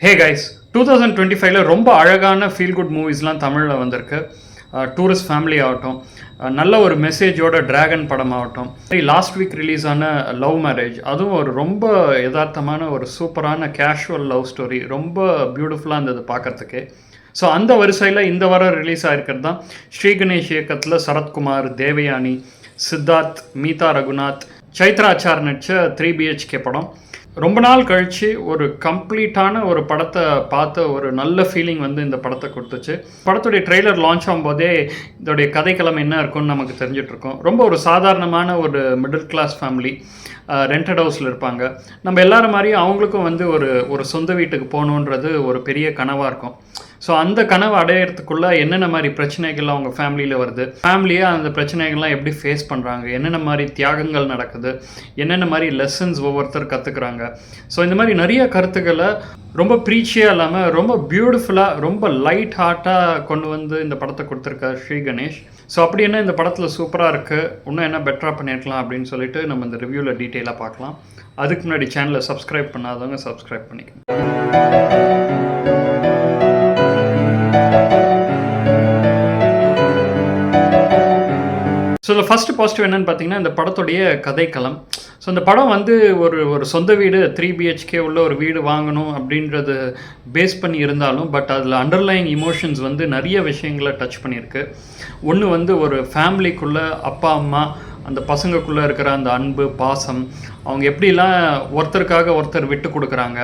Hey guys, 2025ல ரொம்ப அழகான feel good மூவிஸ்லாம் தமிழில் வந்திருக்கு. டூரிஸ்ட் ஃபேமிலி ஆகட்டும், நல்ல ஒரு மெசேஜோட டிராகன் படம் ஆகட்டும், லாஸ்ட் வீக் ரிலீஸ் ஆன லவ் மேரேஜ், அதுவும் ஒரு ரொம்ப யதார்த்தமான ஒரு சூப்பரான கேஷுவல் லவ் ஸ்டோரி, ரொம்ப பியூட்டிஃபுல்லாக இருந்தது பார்க்குறதுக்கே. ஸோ அந்த வரிசையில் இந்த வாரம் ரிலீஸ் ஆகிருக்கிறது தான் ஸ்ரீ கணேஷ் இயக்கத்தில் சரத்குமார், தேவயானி, சித்தார்த், மீதா ரகுநாத், சைத்ரா ஆச்சார் நடித்த 3BHK படம். ரொம்ப நாள் கழித்து ஒரு கம்ப்ளீட்டான ஒரு படத்தை பார்த்த ஒரு நல்ல ஃபீலிங் வந்து இந்த படத்தை கொடுத்துச்சு. படத்துடைய ட்ரெய்லர் லான்ச் ஆகும்போதே இதோடைய கதைக்களம் என்ன இருக்குன்னு நமக்கு தெரிஞ்சிட்ருக்கோம். ரொம்ப ஒரு சாதாரணமான ஒரு மிடில் கிளாஸ் ஃபேமிலி, ரெண்டட் ஹவுஸில் இருப்பாங்க. நம்ம எல்லாரும் மாதிரியும் அவங்களுக்கும் வந்து ஒரு சொந்த வீட்டுக்கு போகணுன்றது ஒரு பெரிய கனவாக இருக்கும். ஸோ அந்த கனவை அடையிறதுக்குள்ளே என்னென்ன மாதிரி பிரச்சனைகள் அவங்க ஃபேமிலியில் வருது, ஃபேமிலியாக அந்த பிரச்சனைகள்லாம் எப்படி ஃபேஸ் பண்ணுறாங்க, என்னென்ன மாதிரி தியாகங்கள் நடக்குது, என்னென்ன மாதிரி லெசன்ஸ் ஒவ்வொருத்தர் கற்றுக்குறாங்க. ஸோ இந்த மாதிரி நிறைய கருத்துக்களை ரொம்ப ப்ரீச்சியாக இல்லாமல் ரொம்ப பியூட்டிஃபுல்லாக, ரொம்ப லைட் ஹார்ட்டாக கொண்டு வந்து இந்த படத்தை கொடுத்துருக்கார் ஸ்ரீ கணேஷ். ஸோ அப்படி என்ன இந்த படத்தில் சூப்பராக இருக்குது, இன்னும் என்ன பெட்டராக பண்ணியிருக்கலாம் அப்படின்னு சொல்லிட்டு நம்ம இந்த ரிவ்யூவில் டீட்டெயிலாக பார்க்கலாம். அதுக்கு முன்னாடி சேனலை சப்ஸ்கிரைப் பண்ணாதவங்க சப்ஸ்கிரைப் பண்ணிக்கோங்க. ஸோ இதில் ஃபஸ்ட்டு பாசிட்டிவ் என்னென்னு பார்த்தீங்கன்னா, இந்த படத்துடைய கதைக்களம். ஸோ இந்த படம் வந்து ஒரு சொந்த வீடு 3BHK உள்ள ஒரு வீடு வாங்கணும் அப்படின்றது பேஸ் பண்ணி இருந்தாலும், பட் அதில் அண்டர்லைங் இமோஷன்ஸ் வந்து நிறைய விஷயங்களை டச் பண்ணியிருக்கு. ஒன்று வந்து ஒரு ஃபேமிலிக்குள்ளே அப்பா அம்மா, அந்த பசங்களுக்குள்ளே இருக்கிற அந்த அன்பு பாசம், அவங்க எப்படிலாம் ஒருத்தருக்காக ஒருத்தர் விட்டு கொடுக்குறாங்க,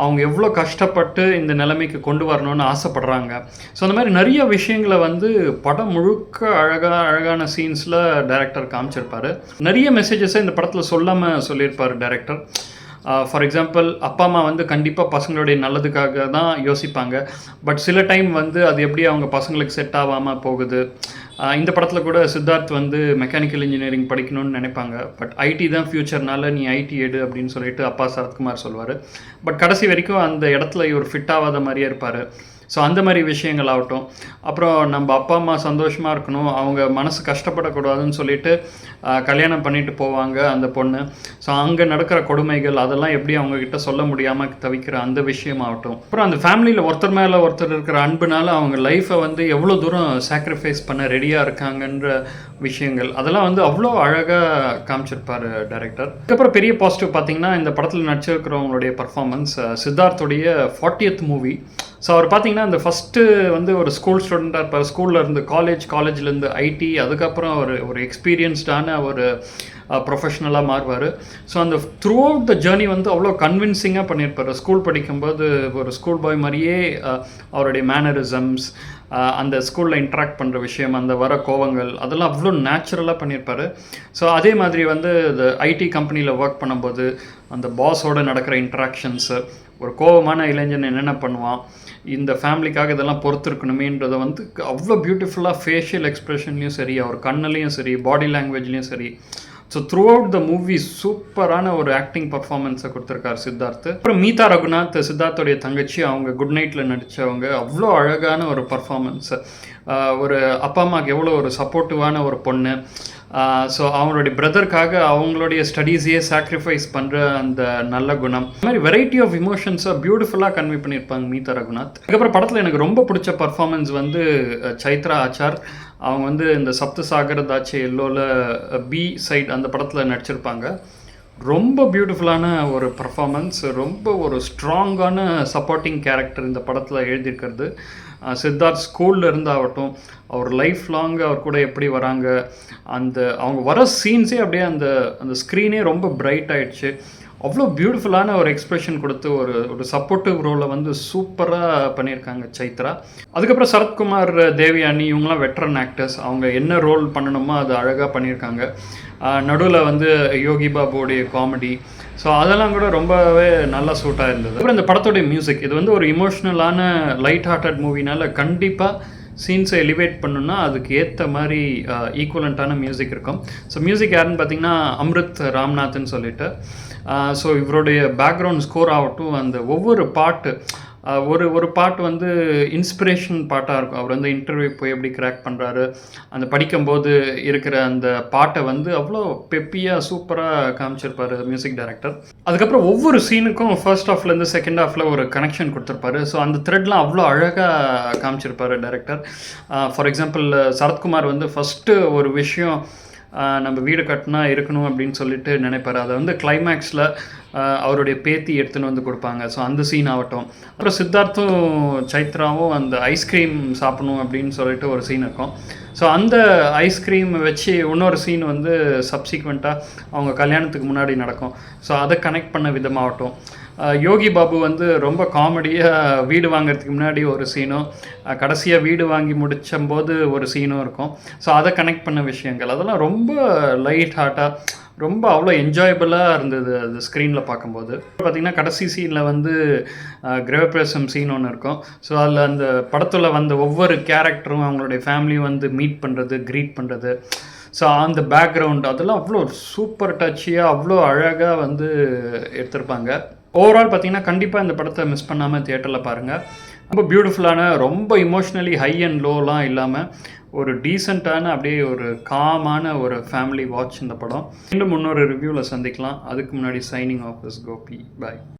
அவங்க எவ்வளோ கஷ்டப்பட்டு இந்த நிலைமைக்கு கொண்டு வரணும்னு ஆசைப்படுறாங்க. ஸோ அந்த மாதிரி நிறைய விஷயங்களை வந்து படம் முழுக்க அழகான சீன்ஸில் டைரக்டர் காமிச்சிருப்பார். நிறைய மெசேஜஸை இந்த படத்தில் சொல்லாமல் சொல்லியிருப்பார் டைரக்டர். ஃபார் எக்ஸாம்பிள், அப்பா அம்மா வந்து கண்டிப்பாக பசங்களுடைய நல்லதுக்காக தான் யோசிப்பாங்க. பட் சில டைம் வந்து அது எப்படி அவங்க பசங்களுக்கு செட் ஆகாமல் போகுது. இந்த படத்தில் கூட சித்தார்த் வந்து மெக்கானிக்கல் இன்ஜினியரிங் படிக்கணும்னு நினைப்பாங்க. பட் ஐடி தான் ஃப்யூச்சர்னால நீ ஐடி எடு அப்படின்னு சொல்லிட்டு அப்பா சரத்குமார் சொல்வார். பட் கடைசி வரைக்கும் அந்த இடத்துல இவர் ஃபிட் ஆகாத மாதிரியே இருப்பார். ஸோ அந்த மாதிரி விஷயங்கள் ஆகட்டும். அப்புறம் நம்ம அப்பா அம்மா சந்தோஷமாக இருக்கணும், அவங்க மனசு கஷ்டப்படக்கூடாதுன்னு சொல்லிட்டு கல்யாணம் பண்ணிட்டு போவாங்க அந்த பொண்ணு. ஸோ அங்கே நடக்கிற கொடுமைகள் அதெல்லாம் எப்படி அவங்கக்கிட்ட சொல்ல முடியாமல் தவிக்கிற அந்த விஷயமாகட்டும். அப்புறம் அந்த ஃபேமிலியில் ஒருத்தர் மேலே ஒருத்தர் இருக்கிற அன்புனால அவங்க லைஃப்பை வந்து எவ்வளோ தூரம் சாக்ரிஃபைஸ் பண்ண ரெடியாக இருக்காங்கன்ற விஷயங்கள், அதெல்லாம் வந்து அவ்வளோ அழகாக காமிச்சிருப்பார் டைரக்டர். அதுக்கப்புறம் பெரிய பாசிட்டிவ் பார்த்திங்கன்னா, இந்த படத்தில் நடிச்சிருக்கிறவங்களுடைய பர்ஃபார்மன்ஸ். சித்தார்த்துடைய 40th movie. ஸோ அவர் பார்த்தீங்கன்னா இந்த ஃபஸ்ட்டு வந்து ஒரு ஸ்கூல் ஸ்டூடெண்ட்டாக இருப்பார். ஸ்கூலில் இருந்து காலேஜ்லேருந்து ஐடி, அதுக்கப்புறம் ஒரு எக்ஸ்பீரியன்ஸ்டான ஒரு ப்ரொஃபஷ்னலாக மாறுவார். ஸோ அந்த த்ரூ அவுட் த ஜேர்னி வந்து அவ்வளோ கன்வின்சிங்காக பண்ணியிருப்பார். ஸ்கூல் படிக்கும்போது ஒரு ஸ்கூல் பாய் மாதிரியே அவருடைய மேனரிசம்ஸ், அந்த ஸ்கூலில் இன்ட்ராக்ட் பண்ணுற விஷயம், அந்த வர கோவங்கள், அதெல்லாம் அவ்வளோ நேச்சுரலாக பண்ணியிருப்பார். ஸோ அதே மாதிரி வந்து இந்த ஐடி கம்பெனியில் ஒர்க் பண்ணும்போது அந்த பாஸோடு நடக்கிற இன்ட்ராக்ஷன்ஸு, ஒரு கோபமான இளைஞன் என்னென்ன பண்ணுவான், இந்த ஃபேமிலிக்காக இதெல்லாம் பொறுத்திருக்கணுமேன்றதை வந்து அவ்வளோ பியூட்டிஃபுல்லாக ஃபேஷியல் எக்ஸ்ப்ரெஷன்லேயும் சரி, அவர் கண்ணுலேயும் சரி, பாடி லாங்குவேஜ்லேயும் சரி. So through out the movie சூப்பரான ஒரு ஆக்டிங் பர்ஃபார்மன்ஸை கொடுத்துருக்காரு சித்தார்த். அப்புறம் மீதா ரகுநாத், சித்தார்த்துடைய தங்கச்சி, அவங்க குட் நைட்டில் நடித்தவங்க, அவ்வளோ அழகான ஒரு பர்ஃபார்மன்ஸு. ஒரு அப்பா அம்மாவுக்கு எவ்வளோ ஒரு சப்போர்ட்டிவான ஒரு பொண்ணு. ஸோ அவங்களுடைய பிரதருக்காக அவங்களுடைய ஸ்டடீஸையே சாக்ரிஃபைஸ் பண்ணுற அந்த நல்ல குணம், இந்த மாதிரி வெரைட்டி ஆஃப் இமோஷன்ஸை பியூட்டிஃபுல்லாக கன்வே பண்ணியிருப்பாங்க மீதா ரகுநாத். அதுக்கப்புறம் படத்தில் எனக்கு ரொம்ப பிடிச்ச பர்ஃபார்மன்ஸ் வந்து சைத்ரா ஆச்சார். அவங்க வந்து இந்த சப்தசாகர தாச்சே எல்லோவில் பி சைட் அந்த படத்தில் நடிச்சிருப்பாங்க. ரொம்ப பியூட்டிஃபுல்லான ஒரு பர்ஃபார்மன்ஸ், ரொம்ப ஒரு ஸ்ட்ராங்கான சப்போர்ட்டிங் கேரக்டர் இந்த படத்தில் எழுதியிருக்கிறது. சித்தார்த் ஸ்கூலில் இருந்தாகட்டும், அவர் லைஃப் லாங் அவர் கூட எப்படி வராங்க, அந்த அவங்க வர சீன்ஸே அப்படியே அந்த ஸ்க்ரீனே ரொம்ப பிரைட் ஆகிடுச்சு. அவ்வளோ பியூட்டிஃபுல்லான ஒரு எக்ஸ்ப்ரெஷன் கொடுத்து ஒரு சப்போர்ட்டிவ் ரோலை வந்து சூப்பராக பண்ணியிருக்காங்க சைத்ரா. அதுக்கப்புறம் சரத்குமார், தேவயானி, இவங்களாம் வெட்ரன் ஆக்டர்ஸ். அவங்க என்ன ரோல் பண்ணணுமோ அது அழகாக பண்ணியிருக்காங்க. நடுவில் வந்து யோகி பாபுடைய காமெடி, ஸோ அதெல்லாம் கூட ரொம்பவே நல்லா சூட்டாக இருந்தது. அப்புறம் இந்த படத்தோடைய மியூசிக், இது வந்து ஒரு இமோஷ்னலான லைட் ஹார்ட்டட் மூவினால கண்டிப்பாக சீன்ஸை எலிவேட் பண்ணுன்னா அதுக்கு ஏற்ற மாதிரி ஈக்குவலண்ட்டான மியூசிக் இருக்கும். ஸோ மியூசிக் யாருன்னு பார்த்தீங்கன்னா அம்ரித் ராம்நாத்னு சொல்லிட்டு. ஸோ இவருடைய பேக்ரவுண்ட் ஸ்கோர் ஆகட்டும், அந்த ஒவ்வொரு பாட்டு ஒரு ஒரு பாட்டு வந்து இன்ஸ்பிரேஷன் பாட்டாக இருக்கும். அவர் வந்து இன்டர்வியூ போய் எப்படி கிராக் பண்ணுறாரு, அந்த படிக்கும்போது இருக்கிற அந்த பாட்டை வந்து அவ்வளோ பெப்பியாக சூப்பராக காமிச்சிருப்பாரு மியூசிக் டைரக்டர். அதுக்கப்புறம் ஒவ்வொரு சீனுக்கும் ஃபர்ஸ்ட் ஹாஃப்லேருந்து செகண்ட் ஹாஃபில் ஒரு கனெக்ஷன் கொடுத்துருப்பாரு. ஸோ அந்த த்ரெட்லாம் அவ்வளோ அழகாக காமிச்சிருப்பாரு டைரக்டர். ஃபார் எக்ஸாம்பிள் சரத்குமார் வந்து ஃபஸ்ட்டு ஒரு விஷயம் நம்ம வீடு கட்டினா இருக்கணும் அப்படின்னு சொல்லிட்டு நினைப்பார். அதை வந்து கிளைமேக்ஸில் அவருடைய பேத்தி எடுத்துன்னு வந்து கொடுப்பாங்க. ஸோ அந்த சீன் ஆகட்டும். அப்புறம் சித்தார்த்தும் சைத்ராவும் அந்த ஐஸ்கிரீம் சாப்பிடணும் அப்படின்னு சொல்லிட்டு ஒரு சீன் இருக்கும். ஸோ அந்த ஐஸ்கிரீம் வச்சு இன்னொரு சீன் வந்து சப்சிக்வெண்ட்டாக அவங்க கல்யாணத்துக்கு முன்னாடி நடக்கும். ஸோ அதை கனெக்ட் பண்ண விதமாகட்டும். யோகி பாபு வந்து ரொம்ப காமெடியாக வீடு வாங்கிறதுக்கு முன்னாடி ஒரு சீனும், கடைசியாக வீடு வாங்கி முடிச்சம்போது ஒரு சீனும் இருக்கும். ஸோ அதை கனெக்ட் பண்ண விஷயங்கள் அதெல்லாம் ரொம்ப லைட் ஹார்ட்டாக ரொம்ப அவ்வளோ என்ஜாயபிளாக இருந்தது அது ஸ்க்ரீனில் பார்க்கும்போது. பார்த்திங்கன்னா கடைசி சீனில் வந்து கிரகப்பிரவேசம் சீன் ஒன்று இருக்கும். ஸோ அதில் அந்த படத்தில் வந்த ஒவ்வொரு கேரக்டரும் அவங்களுடைய ஃபேமிலியும் வந்து மீட் பண்ணுறது, க்ரீட் பண்ணுறது, ஸோ அந்த பேக்ரவுண்ட் அதெல்லாம் அவ்வளோ சூப்பர் டச்சியாக அவ்வளோ அழகாக வந்து எடுத்திருப்பாங்க. ஓவரால் பார்த்தீங்கன்னா கண்டிப்பாக இந்த படத்தை மிஸ் பண்ணாமல் தியேட்டரில் பாருங்கள். ரொம்ப பியூட்டிஃபுல்லான, ரொம்ப இமோஷ்னலி ஹை அண்ட் லோலாம் இல்லாமல் ஒரு டீசெண்டான அப்படியே ஒரு காமான ஒரு ஃபேமிலி வாட்ச் இந்த படம். மீண்டும் இன்னொரு ரிவ்யூவில் சந்திக்கலாம். அதுக்கு முன்னாடி signing off is Gopi. Bye.